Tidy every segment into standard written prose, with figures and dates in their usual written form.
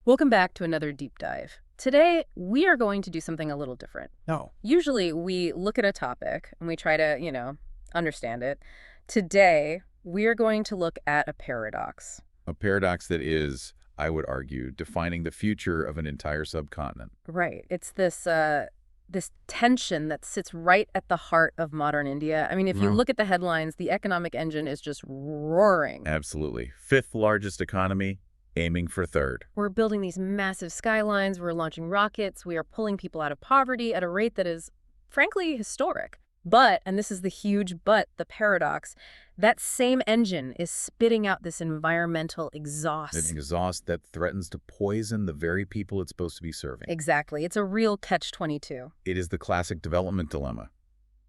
Welcome back to another deep dive. Today, we are going to do something a little different. No. Usually, we look at a topic and we try to, understand it. Today, we are going to look at a paradox. A paradox that is, I would argue, defining the future of an entire subcontinent. Right. It's this tension that sits right at the heart of modern India. I mean, if you look at the headlines, the economic engine is just roaring. Absolutely. Fifth largest economy, aiming for third. We're building these massive skylines, we're launching rockets, we are pulling people out of poverty at a rate that is, frankly, historic. But, and this is the huge but, the paradox, that same engine is spitting out this environmental exhaust. An exhaust that threatens to poison the very people it's supposed to be serving. Exactly. It's a real catch-22. It is the classic development dilemma.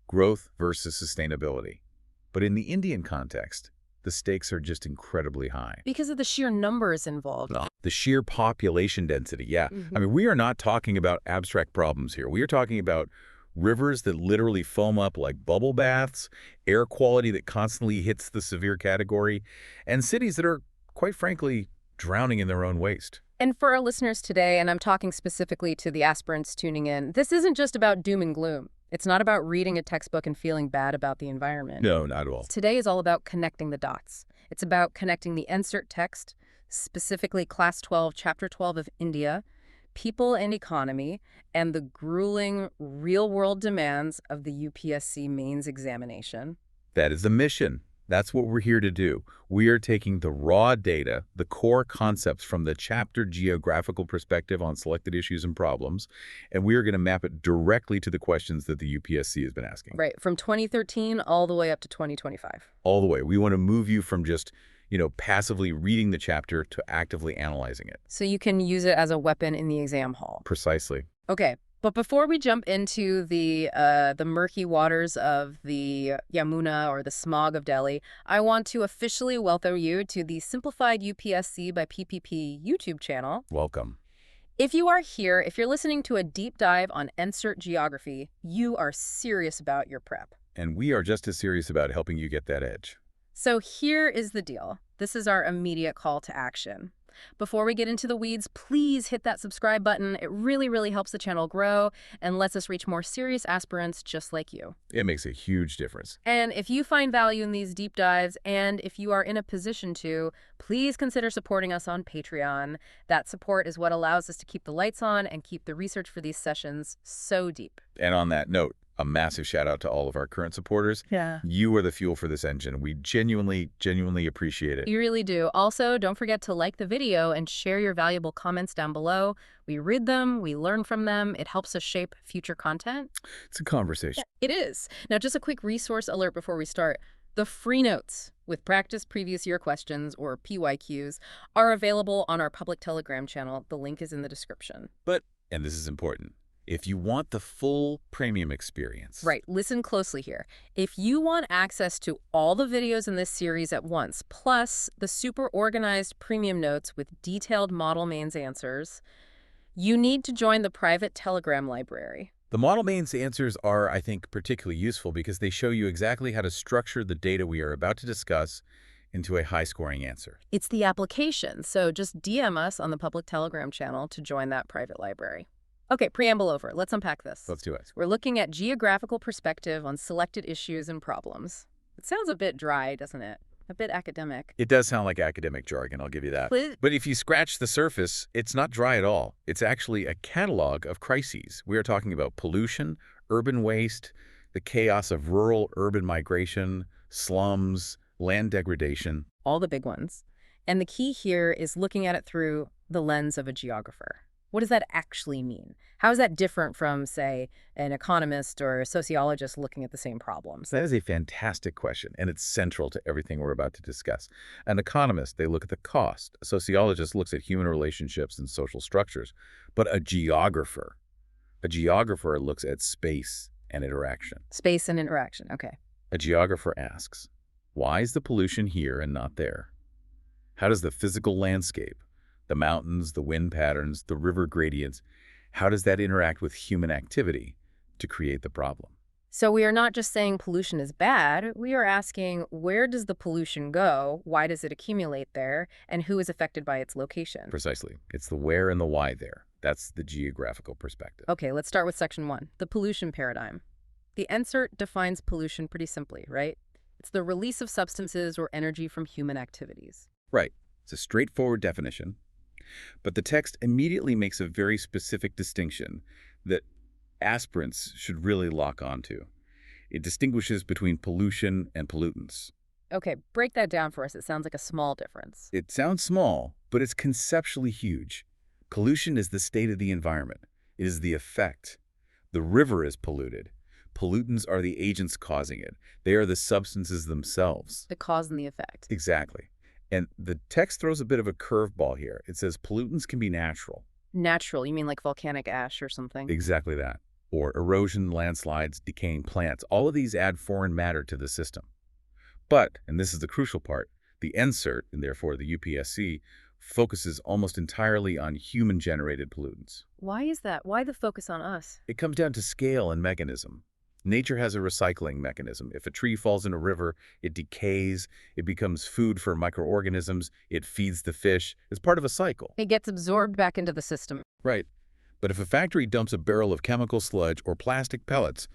Growth versus sustainability. But in the Indian context, the stakes are just incredibly high. Because of the sheer numbers involved. The sheer population density, yeah. I mean, we are not talking about abstract problems here. We are talking about rivers that literally foam up like bubble baths, air quality that constantly hits the severe category, and cities that are, quite frankly, drowning in their own waste. And for our listeners today, and I'm talking specifically to the aspirants tuning in, this isn't just about doom and gloom. It's not about reading a textbook and feeling bad about the environment. No, not at all. Today is all about connecting the dots. It's about connecting the NCERT text, specifically Class 12, Chapter 12 of India, people and economy, and the grueling real-world demands of the UPSC mains examination. That is the mission. That's what we're here to do. We are taking the raw data, the core concepts from the chapter geographical perspective on selected issues and problems, and we are going to map it directly to the questions that the UPSC has been asking. Right, from 2013 all the way up to 2025. All the way. We want to move you from just, passively reading the chapter to actively analyzing it. So you can use it as a weapon in the exam hall. Precisely. Okay. But before we jump into the murky waters of the Yamuna or the Smog of Delhi, I want to officially welcome you to the Simplified UPSC by PPP YouTube channel. Welcome. If you are here, if you're listening to a deep dive on NCERT geography, you are serious about your prep. And we are just as serious about helping you get that edge. So here is the deal. This is our immediate call to action. Before we get into the weeds, please hit that subscribe button. It really, really helps the channel grow and lets us reach more serious aspirants just like you. It makes a huge difference. And if you find value in these deep dives, and if you are in a position to, please consider supporting us on Patreon. That support is what allows us to keep the lights on and keep the research for these sessions so deep. And on that note, a massive shout out to all of our current supporters. Yeah. You are the fuel for this engine. We genuinely appreciate it. You really do. Also, don't forget to like the video and share your valuable comments down below. We read them, we learn from them. It helps us shape future content. It's a conversation. It is. Now, just a quick resource alert before we start. The free notes with practice previous year questions, or PYQs, are available on our public Telegram channel. The link is in the description. But, and this is important, if you want the full premium experience. Right, listen closely here. If you want access to all the videos in this series at once, plus the super organized premium notes with detailed model mains answers, you need to join the private Telegram library. The model mains answers are, I think, particularly useful because they show you exactly how to structure the data we are about to discuss into a high-scoring answer. It's the application, so just DM us on the public Telegram channel to join that private library. Okay, preamble over. Let's unpack this. Let's do it. We're looking at geographical perspective on selected issues and problems. It sounds a bit dry, doesn't it? A bit academic. It does sound like academic jargon, I'll give you that. But if you scratch the surface, it's not dry at all. It's actually a catalog of crises. We are talking about pollution, urban waste, the chaos of rural-urban migration, slums, land degradation. All the big ones. And the key here is looking at it through the lens of a geographer. What does that actually mean? How is that different from, say, an economist or a sociologist looking at the same problems? That is a fantastic question, and it's central to everything we're about to discuss. An economist, they look at the cost. A sociologist looks at human relationships and social structures. But a geographer looks at space and interaction. Space and interaction, okay. A geographer asks, why is the pollution here and not there? How does the physical landscape, the mountains, the wind patterns, the river gradients, how does that interact with human activity to create the problem? So we are not just saying pollution is bad, we are asking where does the pollution go, why does it accumulate there, and who is affected by its location? Precisely. It's the where and the why there. That's the geographical perspective. Okay, let's start with section 1, the pollution paradigm. The NCERT defines pollution pretty simply, right? It's the release of substances or energy from human activities. Right. It's a straightforward definition. But the text immediately makes a very specific distinction that aspirants should really lock onto. It distinguishes between pollution and pollutants. Okay, break that down for us. It sounds like a small difference. It sounds small, but it's conceptually huge. Pollution is the state of the environment. It is the effect. The river is polluted. Pollutants are the agents causing it. They are the substances themselves. The cause and the effect. Exactly. And the text throws a bit of a curveball here. It says pollutants can be natural. Natural, you mean like volcanic ash or something? Exactly that. Or erosion, landslides, decaying plants. All of these add foreign matter to the system. But, and this is the crucial part, the NCERT, and therefore the UPSC, focuses almost entirely on human-generated pollutants. Why is that? Why the focus on us? It comes down to scale and mechanism. Nature has a recycling mechanism. If a tree falls in a river, it decays, it becomes food for microorganisms, it feeds the fish. It's part of a cycle. It gets absorbed back into the system. Right. But if a factory dumps a barrel of chemical sludge or plastic pellets,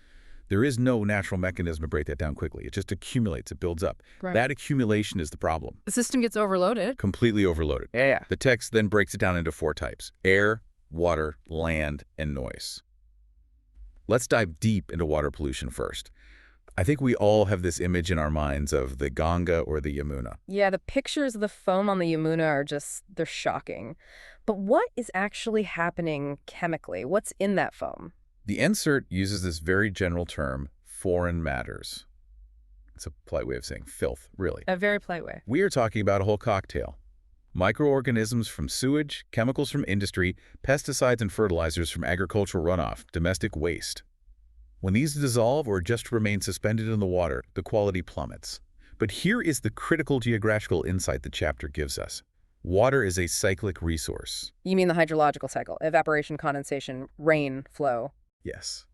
there is no natural mechanism to break that down quickly. It just accumulates, it builds up. Right. That accumulation is the problem. The system gets overloaded. Completely overloaded. Yeah. The text then breaks it down into 4 types: air, water, land, and noise. Let's dive deep into water pollution first. I think we all have this image in our minds of the Ganga or the Yamuna. Yeah, the pictures of the foam on the Yamuna are they're shocking. But what is actually happening chemically? What's in that foam? The NCERT uses this very general term, foreign matters. It's a polite way of saying filth, really. A very polite way. We are talking about a whole cocktail. Microorganisms from sewage, chemicals from industry, pesticides and fertilizers from agricultural runoff, domestic waste. When these dissolve or just remain suspended in the water, the quality plummets. But here is the critical geographical insight the chapter gives us. Water is a cyclic resource. You mean the hydrological cycle, evaporation, condensation, rain, flow. Yes.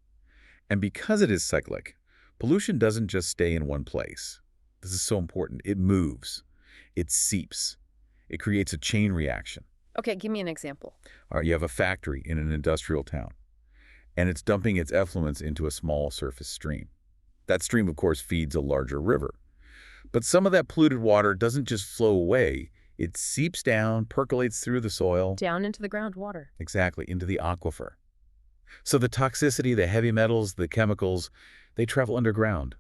And because it is cyclic, pollution doesn't just stay in one place. This is so important. It moves. It seeps. It creates a chain reaction. Okay, give me an example. All right, you have a factory in an industrial town, and it's dumping its effluents into a small surface stream. That stream, of course, feeds a larger river. But some of that polluted water doesn't just flow away. It seeps down, percolates through the soil. Down into the groundwater. Exactly, into the aquifer. So the toxicity, the heavy metals, the chemicals, they travel underground.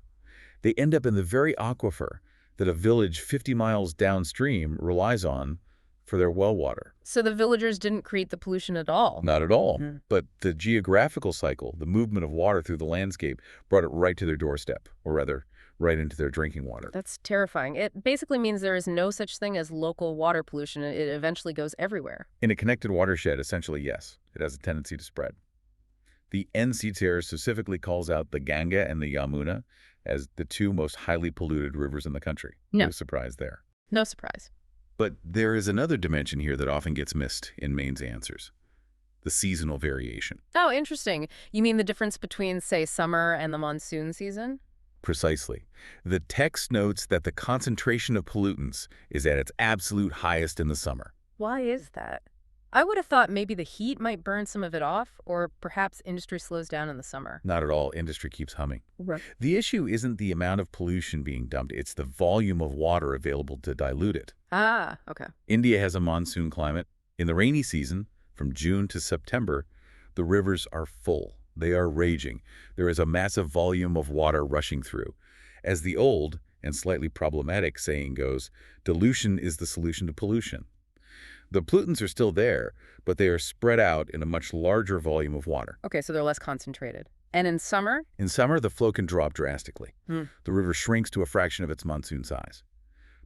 They end up in the very aquifer that a village 50 miles downstream relies on for their well water. So the villagers didn't create the pollution at all? Not at all. Mm. But the geographical cycle, the movement of water through the landscape, brought it right to their doorstep, or rather, right into their drinking water. That's terrifying. It basically means there is no such thing as local water pollution. It eventually goes everywhere. In a connected watershed, essentially, yes, it has a tendency to spread. The NCERT specifically calls out the Ganga and the Yamuna as the 2 most highly polluted rivers in the country. No. No surprise there. No surprise. But there is another dimension here that often gets missed in Maine's answers: the seasonal variation. Oh, interesting. You mean the difference between, say, summer and the monsoon season? Precisely. The text notes that the concentration of pollutants is at its absolute highest in the summer. Why is that? I would have thought maybe the heat might burn some of it off, or perhaps industry slows down in the summer. Not at all. Industry keeps humming. Right. The issue isn't the amount of pollution being dumped, it's the volume of water available to dilute it. Ah, okay. India has a monsoon climate. In the rainy season, from June to September, the rivers are full. They are raging. There is a massive volume of water rushing through. As the old and slightly problematic saying goes, dilution is the solution to pollution. The pollutants are still there, but they are spread out in a much larger volume of water. Okay, so they're less concentrated. And in summer? In summer, the flow can drop drastically. Hmm. The river shrinks to a fraction of its monsoon size.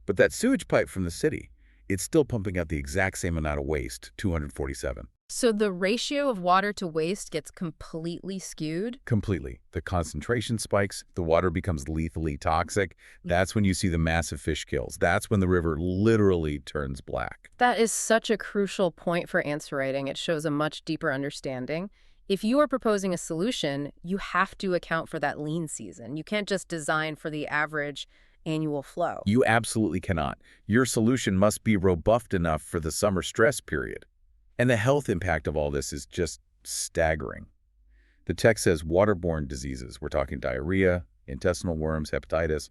But that sewage pipe from the city, it's still pumping out the exact same amount of waste, 247. So the ratio of water to waste gets completely skewed? Completely. The concentration spikes, the water becomes lethally toxic. That's when you see the massive fish kills. That's when the river literally turns black. That is such a crucial point for answer writing. It shows a much deeper understanding. If you are proposing a solution, you have to account for that lean season. You can't just design for the average annual flow. You absolutely cannot. Your solution must be robust enough for the summer stress period. And the health impact of all this is just staggering. The text says waterborne diseases. We're talking diarrhea, intestinal worms, hepatitis.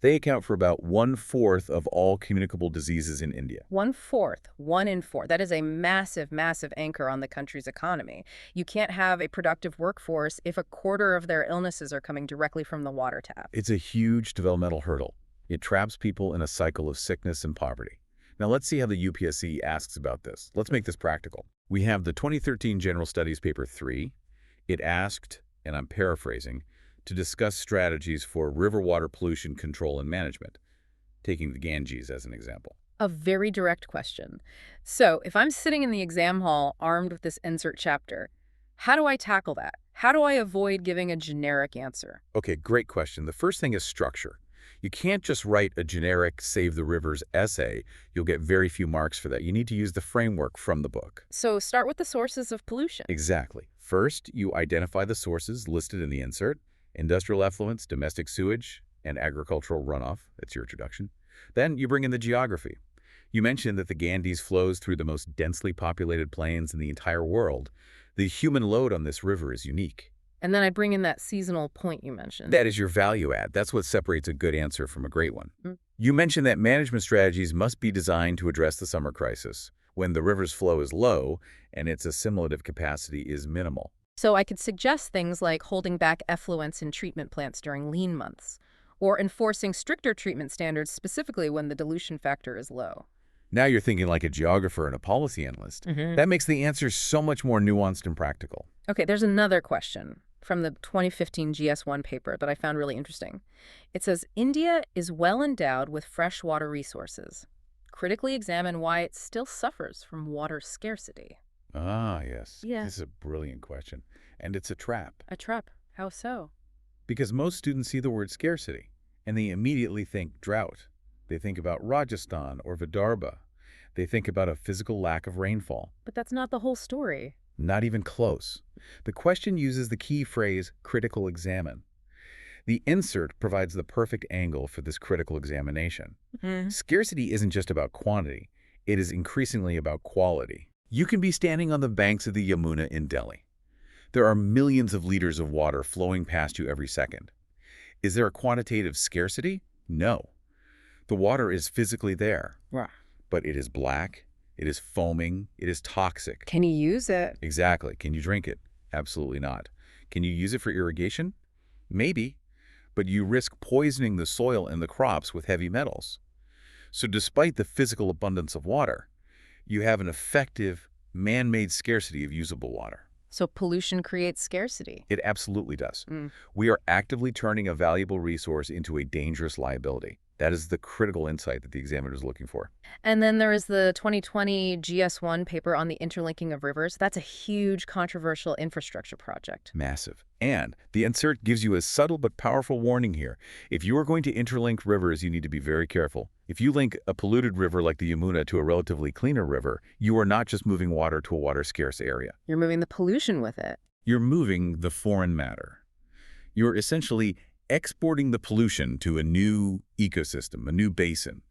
They account for about 1/4 of all communicable diseases in India. 1/4, 1 in 4. That is a massive, massive anchor on the country's economy. You can't have a productive workforce if 1/4 of their illnesses are coming directly from the water tap. It's a huge developmental hurdle. It traps people in a cycle of sickness and poverty. Now let's see how the UPSC asks about this. Let's make this practical. We have the 2013 General Studies Paper 3. It asked, and I'm paraphrasing, to discuss strategies for river water pollution control and management, taking the Ganges as an example. A very direct question. So if I'm sitting in the exam hall armed with this NCERT chapter, how do I tackle that? How do I avoid giving a generic answer? Okay, great question. The first thing is structure. You can't just write a generic Save the Rivers essay. You'll get very few marks for that. You need to use the framework from the book. So start with the sources of pollution. Exactly. First, you identify the sources listed in the insert: industrial effluents, domestic sewage, and agricultural runoff. That's your introduction. Then you bring in the geography. You mentioned that the Ganges flows through the most densely populated plains in the entire world. The human load on this river is unique. And then I bring in that seasonal point you mentioned. That is your value add. That's what separates a good answer from a great one. Mm. You mentioned that management strategies must be designed to address the summer crisis, when the river's flow is low and its assimilative capacity is minimal. So I could suggest things like holding back effluents in treatment plants during lean months, or enforcing stricter treatment standards specifically when the dilution factor is low. Now you're thinking like a geographer and a policy analyst. That makes the answer so much more nuanced and practical. Okay, there's another question from the 2015 GS1 paper that I found really interesting. It says, India is well endowed with freshwater resources. Critically examine why it still suffers from water scarcity. Ah, yes. Yeah. This is a brilliant question. And it's a trap. A trap. How so? Because most students see the word scarcity, and they immediately think drought. They think about Rajasthan or Vidarbha. They think about a physical lack of rainfall. But that's not the whole story. Not even close. The question uses the key phrase, critical examine. The insert provides the perfect angle for this critical examination. Scarcity isn't just about quantity. It is increasingly about quality. You can be standing on the banks of the Yamuna in Delhi. There are millions of liters of water flowing past you every second. Is there a quantitative scarcity? No. The water is physically there, Right. but it is black, it is foaming, it is toxic. Can you use it? Exactly. Can you drink it? Absolutely not. Can you use it for irrigation? Maybe, but you risk poisoning the soil and the crops with heavy metals. So despite the physical abundance of water, you have an effective, man-made scarcity of usable water. So pollution creates scarcity. It absolutely does. We are actively turning a valuable resource into a dangerous liability. That is the critical insight that the examiner is looking for. And then there is the 2020 GS1 paper on the interlinking of rivers. That's a huge controversial infrastructure project. Massive. And the insert gives you a subtle but powerful warning here. If you are going to interlink rivers, you need to be very careful. If you link a polluted river like the Yamuna to a relatively cleaner river, you are not just moving water to a water-scarce area. You're moving the pollution with it. You're moving the foreign matter. You're essentially exporting the pollution to a new ecosystem, a new basin.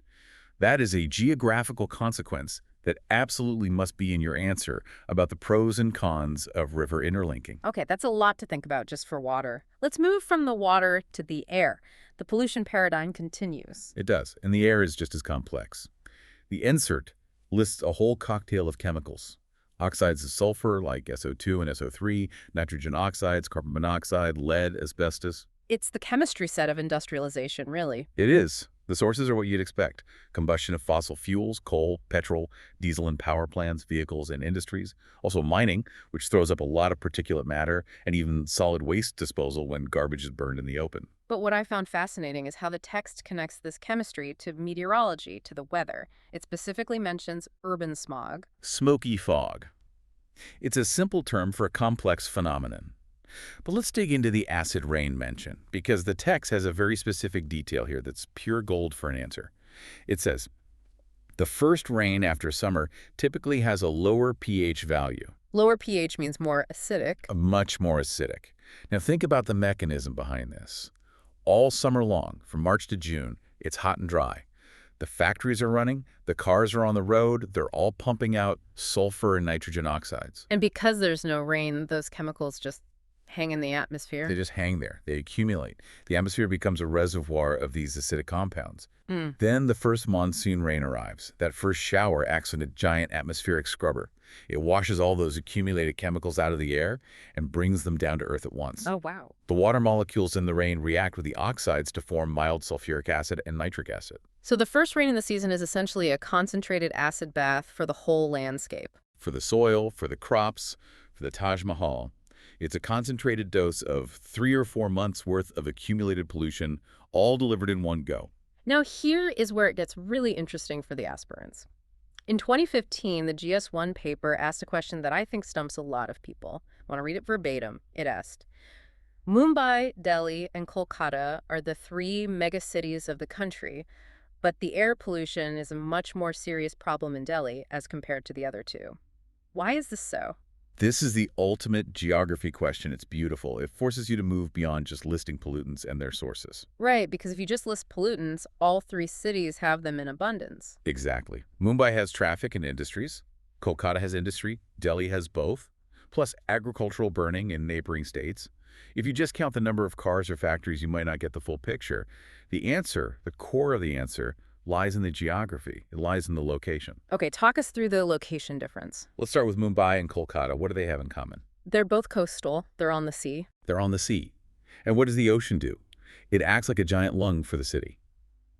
That is a geographical consequence that absolutely must be in your answer about the pros and cons of river interlinking. Okay, that's a lot to think about just for water. Let's move from the water to the air. The pollution paradigm continues. It does, and the air is just as complex. The insert lists a whole cocktail of chemicals. Oxides of sulfur like SO2 and SO3, nitrogen oxides, carbon monoxide, lead, asbestos. It's the chemistry set of industrialization, really. It is. The sources are what you'd expect. Combustion of fossil fuels, coal, petrol, diesel and power plants, vehicles and industries. Also mining, which throws up a lot of particulate matter, and even solid waste disposal when garbage is burned in the open. But what I found fascinating is how the text connects this chemistry to meteorology, to the weather. It specifically mentions urban smog. Smoky fog. It's a simple term for a complex phenomenon. But let's dig into the acid rain mention, because the text has a very specific detail here that's pure gold for an answer. It says, the first rain after summer typically has a lower pH value. Lower pH means more acidic. Much more acidic. Now think about the mechanism behind this. All summer long, from March to June, it's hot and dry. The factories are running, the cars are on the road, they're all pumping out sulfur and nitrogen oxides. And because there's no rain, those chemicals just hang in the atmosphere. They just hang there. They accumulate. The atmosphere becomes a reservoir of these acidic compounds. Then the first monsoon rain arrives. That first shower acts on a giant atmospheric scrubber. It washes all those accumulated chemicals out of the air and brings them down to Earth at once. Oh, wow. The water molecules in the rain react with the oxides to form mild sulfuric acid and nitric acid. So the first rain in the season is essentially a concentrated acid bath for the whole landscape. For the soil, for the crops, for the Taj Mahal, it's a concentrated dose of 3 or 4 months' worth of accumulated pollution, all delivered in one go. Now here is where it gets really interesting for the aspirants. In 2015, the GS1 paper asked a question that I think stumps a lot of people. I want to read it verbatim. It asked, Mumbai, Delhi, and Kolkata are the 3 megacities of the country, but the air pollution is a much more serious problem in Delhi as compared to the other 2. Why is this so? This is the ultimate geography question. It's beautiful. It forces you to move beyond just listing pollutants and their sources. Right, because if you just list pollutants, all 3 cities have them in abundance. Exactly. Mumbai has traffic and industries. Kolkata has industry. Delhi has both, plus agricultural burning in neighboring states. If you just count the number of cars or factories, you might not get the full picture. The answer, the core of the answer, lies in the geography. It lies in the location. Okay, talk us through the location difference. Let's start with Mumbai and Kolkata. What do they have in common? They're both coastal. They're on the sea. They're on the sea. And what does the ocean do? It acts like a giant lung for the city.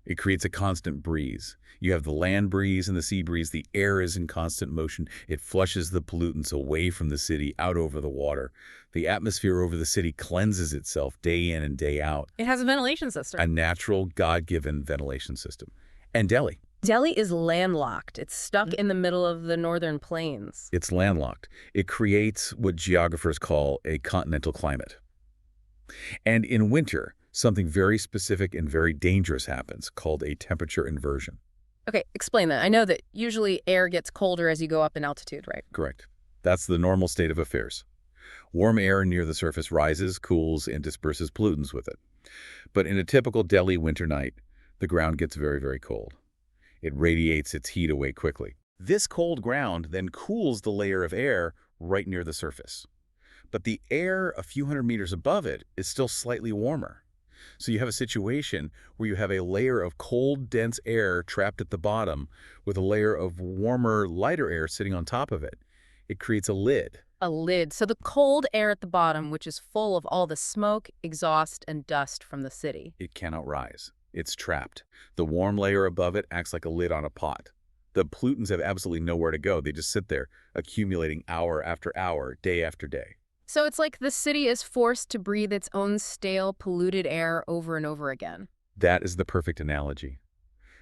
It creates a constant breeze. You have the land breeze and the sea breeze. The air is in constant motion. It flushes the pollutants away from the city, out over the water. The atmosphere over the city cleanses itself day in and day out. It has a ventilation system. A natural, God-given ventilation system. And Delhi. Delhi is landlocked. It's stuck in the middle of the northern plains. It's landlocked. It creates what geographers call a continental climate. And in winter, something very specific and very dangerous happens, called a temperature inversion. Okay, explain that. I know that usually air gets colder as you go up in altitude, right? Correct. That's the normal state of affairs. Warm air near the surface rises, cools, and disperses pollutants with it. But in a typical Delhi winter night, the ground gets very, very cold. It radiates its heat away quickly. This cold ground then cools the layer of air right near the surface. But the air a few hundred meters above it is still slightly warmer. So you have a situation where you have a layer of cold, dense air trapped at the bottom with a layer of warmer, lighter air sitting on top of it. It creates a lid. A lid. So the cold air at the bottom, which is full of all the smoke, exhaust, and dust from the city. It cannot rise. It's trapped. The warm layer above it acts like a lid on a pot. The pollutants have absolutely nowhere to go. They just sit there, accumulating hour after hour, day after day. So it's like the city is forced to breathe its own stale, polluted air over and over again. That is the perfect analogy.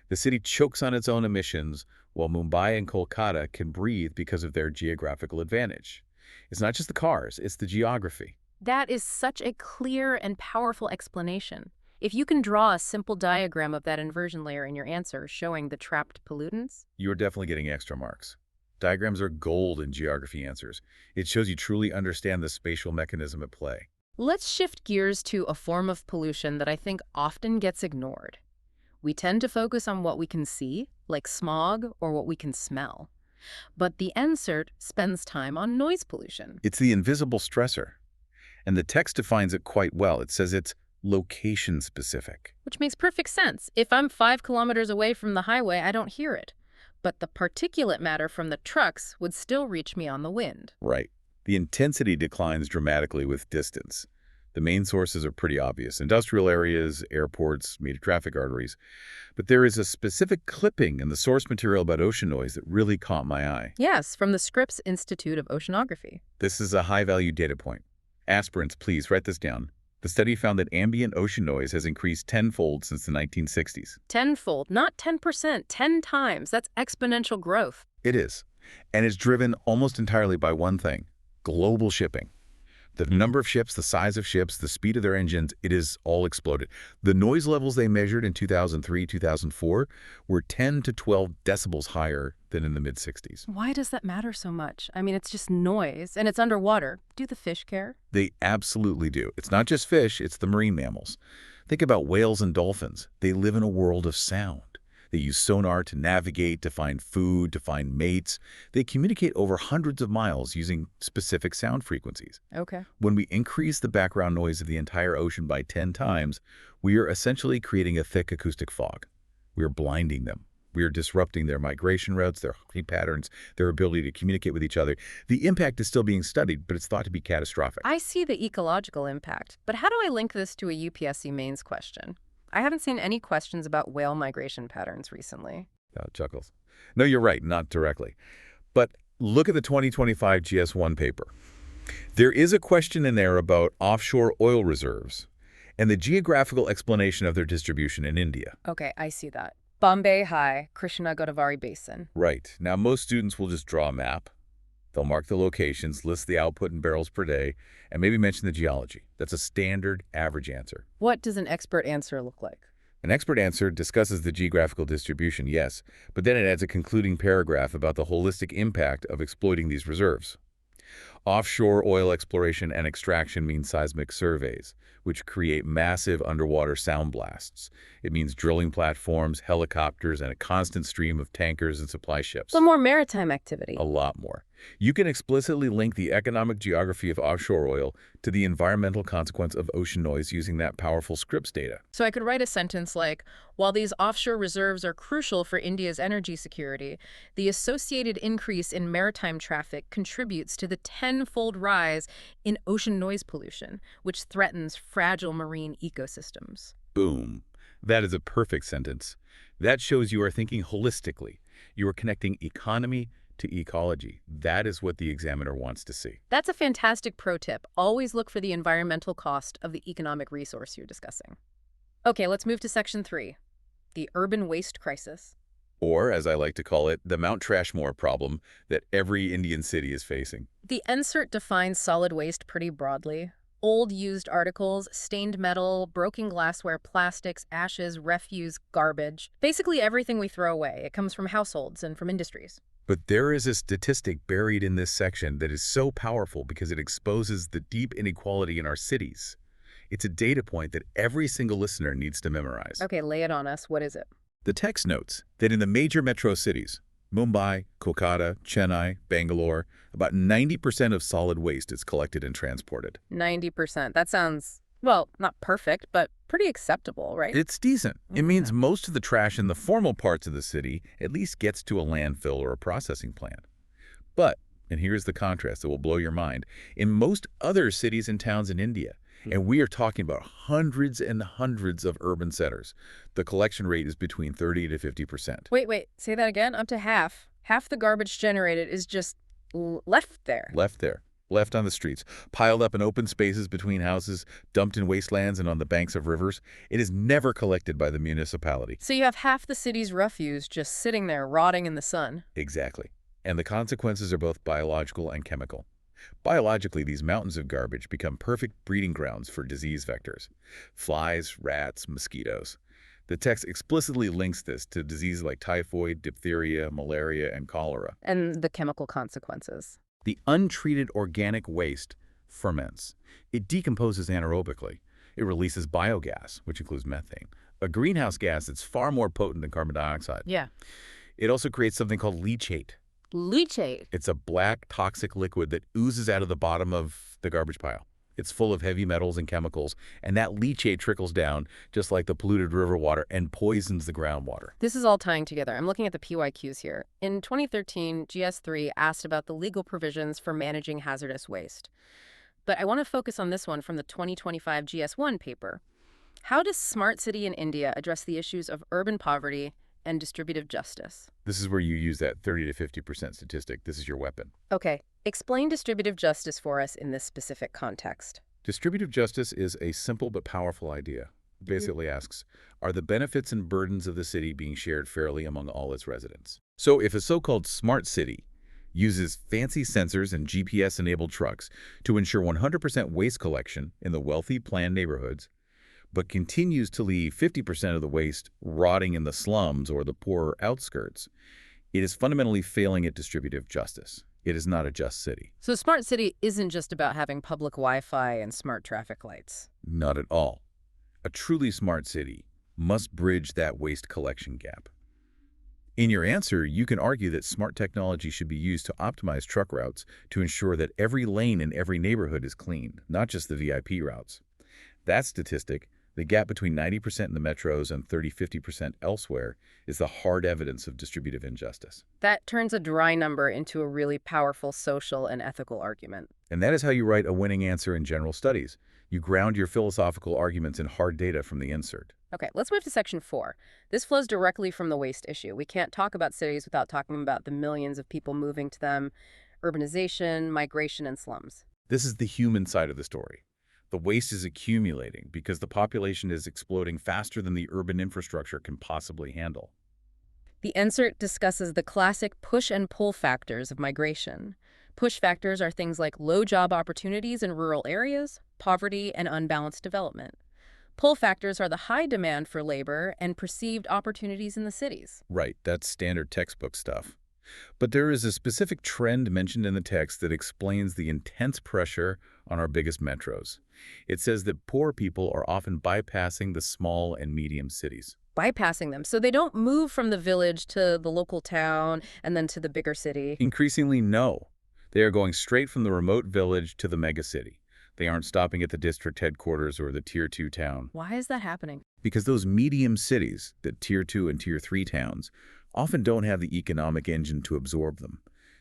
The city chokes on its own emissions, while Mumbai and Kolkata can breathe because of their geographical advantage. It's not just the cars, it's the geography. That is such a clear and powerful explanation. If you can draw a simple diagram of that inversion layer in your answer showing the trapped pollutants, You're definitely getting extra marks. Diagrams are gold in geography answers. It shows you truly understand the spatial mechanism at play. let's shift gears to a form of pollution that I think often gets ignored. We tend to focus on what we can see, like smog, or what we can smell. But the NCERT spends time on noise pollution. It's the invisible stressor. And the text defines it quite well. It says it's location specific. Which makes perfect sense. If I'm 5 kilometers away from the highway, I don't hear it. But the particulate matter from the trucks would still reach me on the wind. Right. The intensity declines dramatically with distance. The main sources are pretty obvious: industrial areas, airports, major traffic arteries. But there is a specific clipping in the source material about ocean noise that really caught my eye. Yes, from the Scripps Institute of Oceanography. This is a high-value data point. Aspirants, please write this down. The study found that ambient ocean noise has increased tenfold since the 1960s. Tenfold, not 10%, 10 times. That's exponential growth. It is. And it's driven almost entirely by one thing: global shipping. The number of ships, the size of ships, the speed of their engines, it is all exploded. The noise levels they measured in 2003, 2004 were 10 to 12 decibels higher than in the mid-60s. Why does that matter so much? I mean, it's just noise, and it's underwater. Do the fish care? They absolutely do. It's not just fish, it's the marine mammals. Think about whales and dolphins. They live in a world of sound. They use sonar to navigate, to find food, to find mates. They communicate over hundreds of miles using specific sound frequencies. Okay. When we increase the background noise of the entire ocean by 10 times, we are essentially creating a thick acoustic fog. We are blinding them. We are disrupting their migration routes, their hunting patterns, their ability to communicate with each other. The impact is still being studied, but it's thought to be catastrophic. I see the ecological impact, but how do I link this to a UPSC mains question? I haven't seen any questions about whale migration patterns recently. Chuckles. No, you're right, not directly. But look at the 2025 GS1 paper. There is a question in there about offshore oil reserves and the geographical explanation of their distribution in India. Okay, I see that. Bombay High, Krishna Godavari Basin. Right. Now, most students will just draw a map. They'll mark the locations, list the output in barrels per day, and maybe mention the geology. That's a standard average answer. What does an expert answer look like? An expert answer discusses the geographical distribution, yes, but then it adds a concluding paragraph about the holistic impact of exploiting these reserves. Offshore oil exploration and extraction means seismic surveys, which create massive underwater sound blasts. It means drilling platforms, helicopters, and a constant stream of tankers and supply ships. So more maritime activity. A lot more. You can explicitly link the economic geography of offshore oil to the environmental consequence of ocean noise using that powerful Scripps data. So I could write a sentence like, while these offshore reserves are crucial for India's energy security, the associated increase in maritime traffic contributes to the tenfold rise in ocean noise pollution, which threatens fragile marine ecosystems. Boom. That is a perfect sentence. That shows you are thinking holistically. You are connecting economy to ecology. That is what the examiner wants to see. That's a fantastic pro tip. Always look for the environmental cost of the economic resource you're discussing. Okay, let's move to Section 3, the urban waste crisis. Or, as I like to call it, the Mount Trashmore problem that every Indian city is facing. The NCERT defines solid waste pretty broadly. Old used articles, stained metal, broken glassware, plastics, ashes, refuse, garbage. Basically everything we throw away. It comes from households and from industries. But there is a statistic buried in this section that is so powerful because it exposes the deep inequality in our cities. It's a data point that every single listener needs to memorize. Okay, lay it on us. What is it? The text notes that in the major metro cities, Mumbai, Kolkata, Chennai, Bangalore, about 90% of solid waste is collected and transported. 90%. That sounds, well, not perfect, but pretty acceptable, right? It's decent. It means most of the trash in the formal parts of the city at least gets to a landfill or a processing plant. But, and here's the contrast that will blow your mind, in most other cities and towns in India, and we are talking about hundreds and hundreds of urban centers, the collection rate is between 30 to 50%. Wait, say that again? Up to half. Half the garbage generated is just left there. Left there. Left on the streets, piled up in open spaces between houses, dumped in wastelands and on the banks of rivers. It is never collected by the municipality. So you have half the city's refuse just sitting there rotting in the sun. Exactly. And the consequences are both biological and chemical. Biologically, these mountains of garbage become perfect breeding grounds for disease vectors. Flies, rats, mosquitoes. The text explicitly links this to diseases like typhoid, diphtheria, malaria, and cholera. And the chemical consequences. The untreated organic waste ferments. It decomposes anaerobically. It releases biogas, which includes methane, a greenhouse gas that's far more potent than carbon dioxide. Yeah. It also creates something called leachate. Leachate? It's a black, toxic liquid that oozes out of the bottom of the garbage pile. It's full of heavy metals and chemicals, and that leachate trickles down, just like the polluted river water, and poisons the groundwater. This is all tying together. I'm looking at the PYQs here. In 2013, GS3 asked about the legal provisions for managing hazardous waste. But I want to focus on this one from the 2025 GS1 paper. How does Smart City in India address the issues of urban poverty and distributive justice? This is where you use that 30 to 50% statistic. This is your weapon. Okay. Explain distributive justice for us in this specific context. Distributive justice is a simple but powerful idea. It basically asks, are the benefits and burdens of the city being shared fairly among all its residents? So if a so-called smart city uses fancy sensors and GPS-enabled trucks to ensure 100% waste collection in the wealthy, planned neighborhoods, but continues to leave 50% of the waste rotting in the slums or the poorer outskirts. It is fundamentally failing at distributive justice. It is not a just city. So smart city isn't just about having public Wi-Fi and smart traffic lights. Not at all. A truly smart city must bridge that waste collection gap. In your answer, you can argue that smart technology should be used to optimize truck routes to ensure that every lane in every neighborhood is cleaned, not just the VIP routes. That statistic, the gap between 90% in the metros and 30–50% elsewhere, is the hard evidence of distributive injustice. That turns a dry number into a really powerful social and ethical argument. And that is how you write a winning answer in general studies. You ground your philosophical arguments in hard data from the insert. Okay, let's move to section 4. This flows directly from the waste issue. We can't talk about cities without talking about the millions of people moving to them, urbanization, migration, and slums. This is the human side of the story. The waste is accumulating because the population is exploding faster than the urban infrastructure can possibly handle. The NCERT discusses the classic push and pull factors of migration. Push factors are things like low job opportunities in rural areas, poverty, and unbalanced development. Pull factors are the high demand for labor and perceived opportunities in the cities. Right, that's standard textbook stuff. But there is a specific trend mentioned in the text that explains the intense pressure on our biggest metros. It says that poor people are often bypassing the small and medium cities. Bypassing them, so they don't move from the village to the local town and then to the bigger city. Increasingly, no. They are going straight from the remote village to the megacity. They aren't stopping at the district headquarters or the Tier 2 town. Why is that happening? Because those medium cities, the Tier 2 and Tier 3 towns, often don't have the economic engine to absorb them.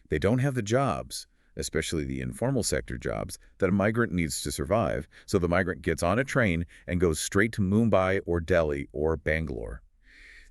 They don't have the jobs, especially the informal sector jobs, that a migrant needs to survive, so the migrant gets on a train and goes straight to Mumbai or Delhi or Bangalore.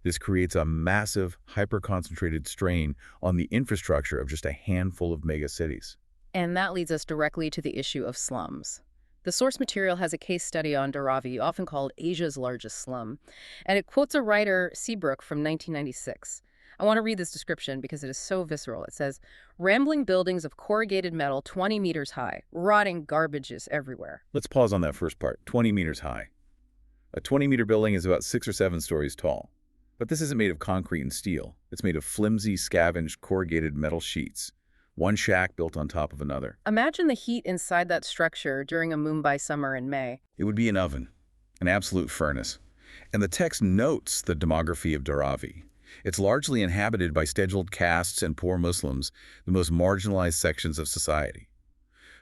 This creates a massive, hyper-concentrated strain on the infrastructure of just a handful of megacities. And that leads us directly to the issue of slums. The source material has a case study on Dharavi, often called Asia's largest slum, and it quotes a writer, Seabrook, from 1996. I want to read this description because it is so visceral. It says, "Rambling buildings of corrugated metal 20 meters high, rotting garbages everywhere." Let's pause on that first part, 20 meters high. A 20-meter building is about 6 or 7 stories tall. But this isn't made of concrete and steel. It's made of flimsy, scavenged, corrugated metal sheets. One shack built on top of another. Imagine the heat inside that structure during a Mumbai summer in May. It would be an oven, an absolute furnace. And the text notes the demography of Dharavi. It's largely inhabited by scheduled castes and poor Muslims, the most marginalized sections of society.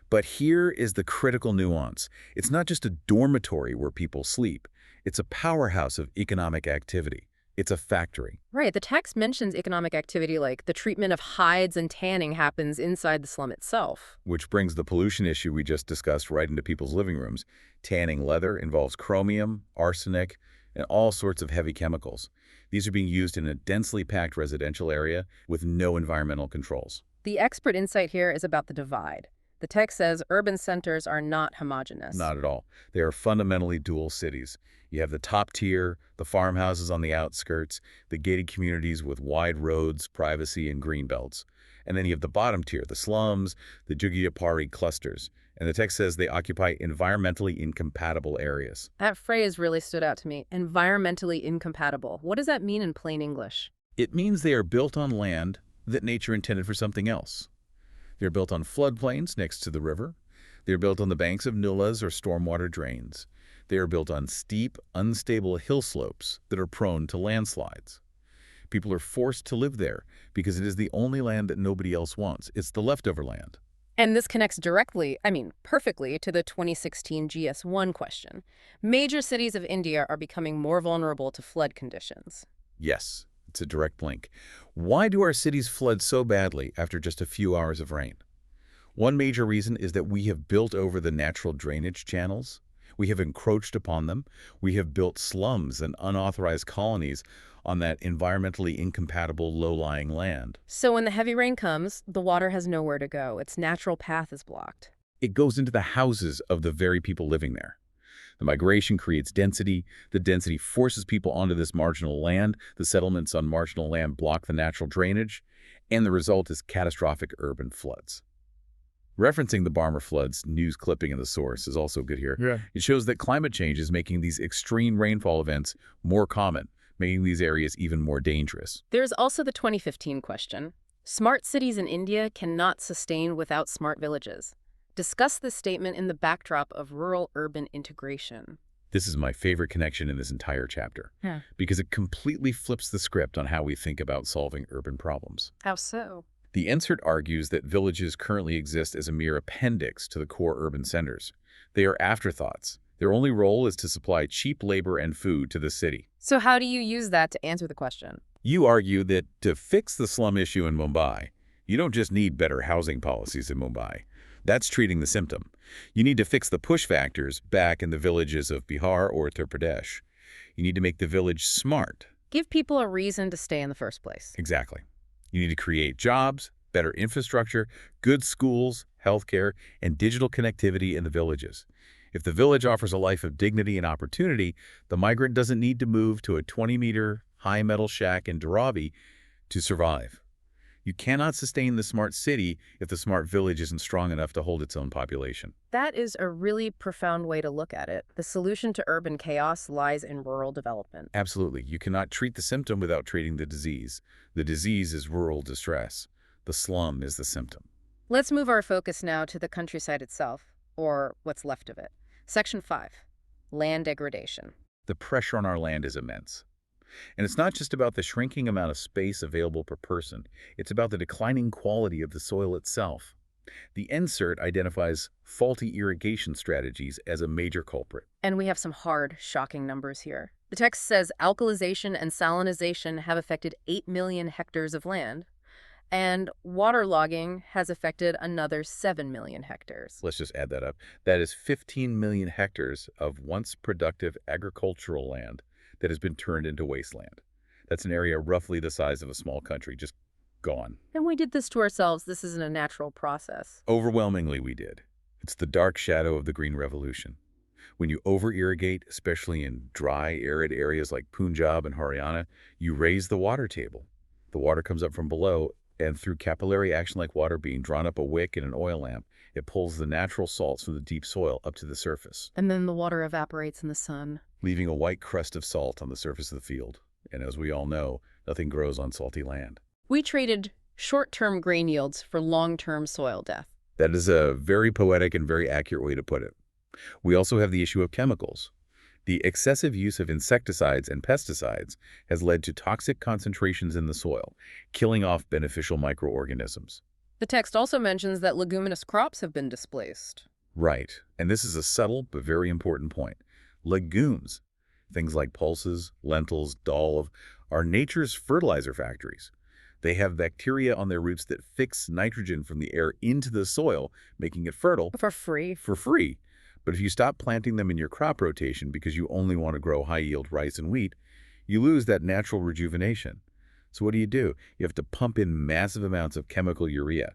But here is the critical nuance. It's not just a dormitory where people sleep. It's a powerhouse of economic activity. It's a factory. Right, the text mentions economic activity like the treatment of hides and tanning happens inside the slum itself. Which brings the pollution issue we just discussed right into people's living rooms. Tanning leather involves chromium, arsenic, and all sorts of heavy chemicals. These are being used in a densely packed residential area with no environmental controls. The expert insight here is about the divide. The text says urban centers are not homogeneous. Not at all. They are fundamentally dual cities. You have the top tier, the farmhouses on the outskirts, the gated communities with wide roads, privacy, and green belts. And then you have the bottom tier, the slums, the Jhabua clusters. And the text says they occupy environmentally incompatible areas. That phrase really stood out to me, environmentally incompatible. What does that mean in plain English? It means they are built on land that nature intended for something else. They're built on floodplains next to the river. They're built on the banks of nullas or stormwater drains. They are built on steep, unstable hill slopes that are prone to landslides. People are forced to live there because it is the only land that nobody else wants. It's the leftover land. And this connects directly, perfectly, to the 2016 GS1 question. Major cities of India are becoming more vulnerable to flood conditions. Yes, it's a direct link. Why do our cities flood so badly after just a few hours of rain? One major reason is that we have built over the natural drainage channels. We have encroached upon them. We have built slums and unauthorized colonies on that environmentally incompatible low-lying land. So when the heavy rain comes, the water has nowhere to go. Its natural path is blocked. It goes into the houses of the very people living there. The migration creates density. The density forces people onto this marginal land. The settlements on marginal land block the natural drainage. And the result is catastrophic urban floods. Referencing the Barmer floods news clipping in the source is also good here. Yeah. It shows that climate change is making these extreme rainfall events more common, making these areas even more dangerous. There's also the 2015 question. Smart cities in India cannot sustain without smart villages. Discuss this statement in the backdrop of rural-urban integration. This is my favorite connection in this entire chapter, because it completely flips the script on how we think about solving urban problems. How so? The NCERT argues that villages currently exist as a mere appendix to the core urban centers. They are afterthoughts. Their only role is to supply cheap labor and food to the city. So how do you use that to answer the question? You argue that to fix the slum issue in Mumbai, you don't just need better housing policies in Mumbai. That's treating the symptom. You need to fix the push factors back in the villages of Bihar or Uttar Pradesh. You need to make the village smart. Give people a reason to stay in the first place. Exactly. You need to create jobs, better infrastructure, good schools, healthcare, and digital connectivity in the villages. If the village offers a life of dignity and opportunity, the migrant doesn't need to move to a 20-meter high metal shack in Dharavi to survive. You cannot sustain the smart city if the smart village isn't strong enough to hold its own population. That is a really profound way to look at it. The solution to urban chaos lies in rural development. Absolutely. You cannot treat the symptom without treating the disease. The disease is rural distress. The slum is the symptom. Let's move our focus now to the countryside itself, or what's left of it. Section 5, land degradation. The pressure on our land is immense. And it's not just about the shrinking amount of space available per person. It's about the declining quality of the soil itself. The NCERT identifies faulty irrigation strategies as a major culprit. And we have some hard, shocking numbers here. The text says alkalization and salinization have affected 8 million hectares of land, and waterlogging has affected another 7 million hectares. Let's just add that up. That is 15 million hectares of once productive agricultural land that has been turned into wasteland. That's an area roughly the size of a small country, just gone. And we did this to ourselves. This isn't a natural process. Overwhelmingly, we did. It's the dark shadow of the Green Revolution. When you over-irrigate, especially in dry, arid areas like Punjab and Haryana, you raise the water table. The water comes up from below, and through capillary action like water being drawn up a wick in an oil lamp, it pulls the natural salts from the deep soil up to the surface. And then the water evaporates in the sun, leaving a white crust of salt on the surface of the field. And as we all know, nothing grows on salty land. We traded short-term grain yields for long-term soil death. That is a very poetic and very accurate way to put it. We also have the issue of chemicals. The excessive use of insecticides and pesticides has led to toxic concentrations in the soil, killing off beneficial microorganisms. The text also mentions that leguminous crops have been displaced. Right, and this is a subtle but very important point. Legumes, things like pulses, lentils, dal, are nature's fertilizer factories. They have bacteria on their roots that fix nitrogen from the air into the soil, making it fertile. For free. For free. But if you stop planting them in your crop rotation because you only want to grow high-yield rice and wheat, you lose that natural rejuvenation. So what do? You have to pump in massive amounts of chemical urea,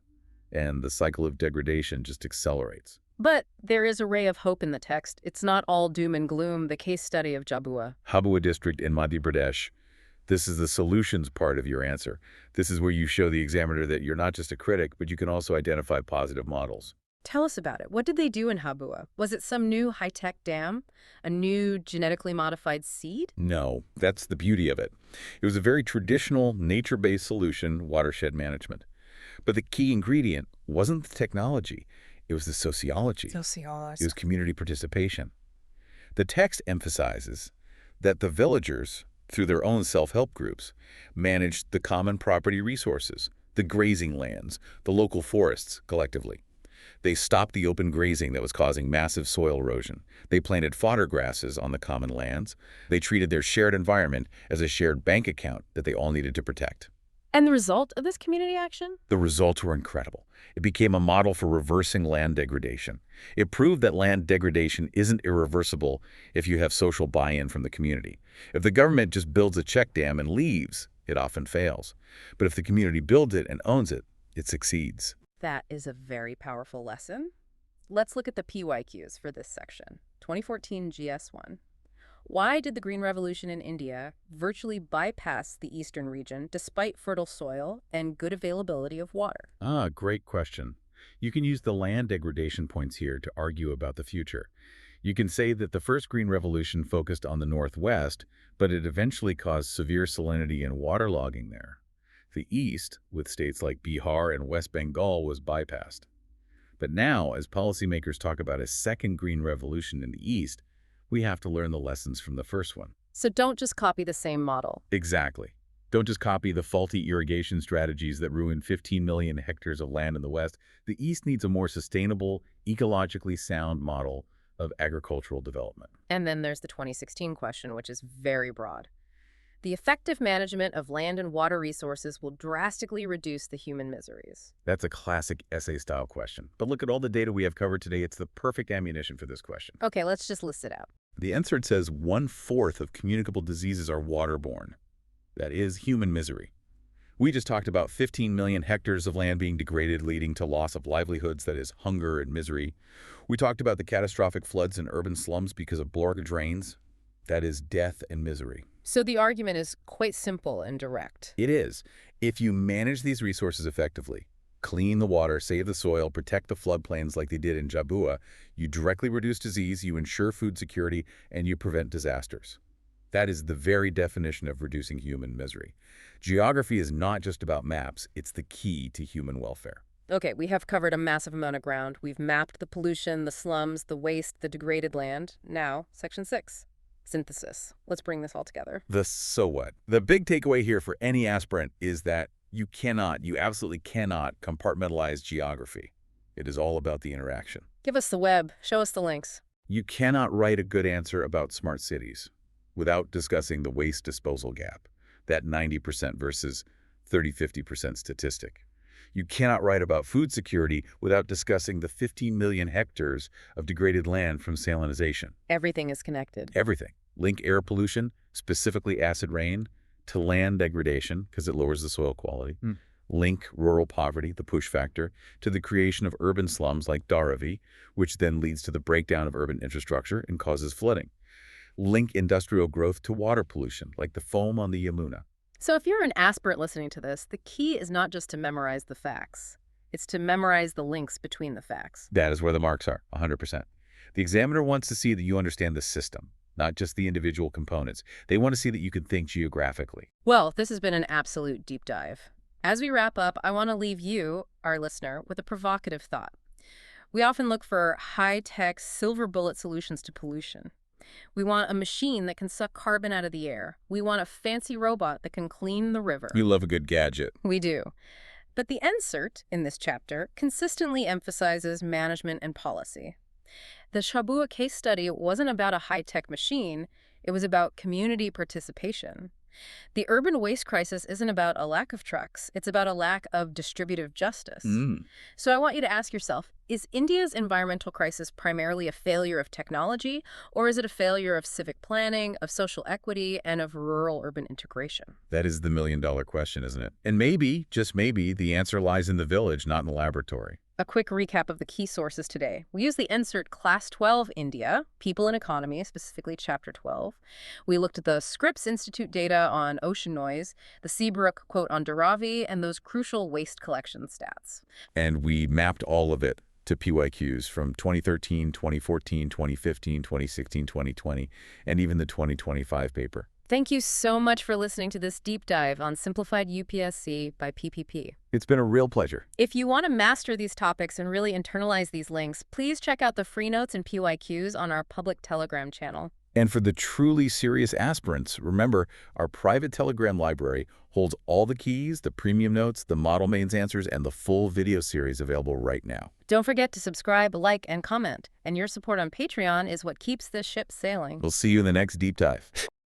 and the cycle of degradation just accelerates. But there is a ray of hope in the text. It's not all doom and gloom. The case study of Jhabua. Jhabua district in Madhya Pradesh. This is the solutions part of your answer. This is where you show the examiner that you're not just a critic, but you can also identify positive models. Tell us about it. What did they do in Jhabua? Was it some new high-tech dam? A new genetically modified seed? No, that's the beauty of it. It was a very traditional, nature-based solution, watershed management. But the key ingredient wasn't the technology. It was the sociology. It was community participation. The text emphasizes that the villagers, through their own self-help groups, managed the common property resources, the grazing lands, the local forests collectively. They stopped the open grazing that was causing massive soil erosion. They planted fodder grasses on the common lands. They treated their shared environment as a shared bank account that they all needed to protect. And the result of this community action? The results were incredible. It became a model for reversing land degradation. It proved that land degradation isn't irreversible if you have social buy-in from the community. If the government just builds a check dam and leaves, it often fails. But if the community builds it and owns it, it succeeds. That is a very powerful lesson. Let's look at the PYQs for this section. 2014 GS1. Why did the Green Revolution in India virtually bypass the eastern region despite fertile soil and good availability of water? Ah, great question. You can use the land degradation points here to argue about the future. You can say that the first Green Revolution focused on the Northwest, but it eventually caused severe salinity and waterlogging there. The East, with states like Bihar and West Bengal, was bypassed. But now, as policymakers talk about a second Green Revolution in the East, we have to learn the lessons from the first one. So don't just copy the same model. Exactly. Don't just copy the faulty irrigation strategies that ruined 15 million hectares of land in the West. The East needs a more sustainable, ecologically sound model of agricultural development. And then there's the 2016 question, which is very broad. The effective management of land and water resources will drastically reduce the human miseries. That's a classic essay-style question. But look at all the data we have covered today. It's the perfect ammunition for this question. Okay, let's just list it out. The NCERT says 1/4 of communicable diseases are waterborne. That is human misery. We just talked about 15 million hectares of land being degraded, leading to loss of livelihoods, that is hunger and misery. We talked about the catastrophic floods in urban slums because of blocked drains. That is death and misery. So the argument is quite simple and direct. It is. If you manage these resources effectively, clean the water, save the soil, protect the floodplains like they did in Jhabua, you directly reduce disease, you ensure food security, and you prevent disasters. That is the very definition of reducing human misery. Geography is not just about maps, it's the key to human welfare. Okay, we have covered a massive amount of ground. We've mapped the pollution, the slums, the waste, the degraded land. Now, Section 6. Synthesis. Let's bring this all together. The so what? The big takeaway here for any aspirant is that you absolutely cannot compartmentalize geography. It is all about the interaction. Give us the web. Show us the links. You cannot write a good answer about smart cities without discussing the waste disposal gap, that 90% versus 30-50% statistic. You cannot write about food security without discussing the 15 million hectares of degraded land from salinization. Everything is connected. Everything. Link air pollution, specifically acid rain, to land degradation because it lowers the soil quality. Link rural poverty, the push factor, to the creation of urban slums like Dharavi, which then leads to the breakdown of urban infrastructure and causes flooding. Link industrial growth to water pollution, like the foam on the Yamuna. So if you're an aspirant listening to this, the key is not just to memorize the facts. It's to memorize the links between the facts. That is where the marks are, 100%. The examiner wants to see that you understand the system, not just the individual components. They want to see that you can think geographically. Well, this has been an absolute deep dive. As we wrap up, I want to leave you, our listener, with a provocative thought. We often look for high-tech, silver bullet solutions to pollution. We want a machine that can suck carbon out of the air. We want a fancy robot that can clean the river. We love a good gadget. We do. But the NCERT in this chapter consistently emphasizes management and policy. The Jhabua case study wasn't about a high-tech machine. It was about community participation. The urban waste crisis isn't about a lack of trucks. It's about a lack of distributive justice. So I want you to ask yourself, is India's environmental crisis primarily a failure of technology, or is it a failure of civic planning, of social equity, and of rural-urban integration? That is the million-dollar question, isn't it? And maybe, just maybe, the answer lies in the village, not in the laboratory. A quick recap of the key sources today. We used the NCERT Class 12 India, People and Economy, specifically Chapter 12. We looked at the Scripps Institute data on ocean noise, the Seabrook quote on Dharavi, and those crucial waste collection stats. And we mapped all of it to PYQs from 2013, 2014, 2015, 2016, 2020, and even the 2025 paper. Thank you so much for listening to this deep dive on Simplified UPSC by PPP. It's been a real pleasure. If you want to master these topics and really internalize these links, please check out the free notes and PYQs on our public Telegram channel. And for the truly serious aspirants, remember, our private Telegram library holds all the keys, the premium notes, the model mains answers, and the full video series available right now. Don't forget to subscribe, like, and comment. And your support on Patreon is what keeps this ship sailing. We'll see you in the next deep dive.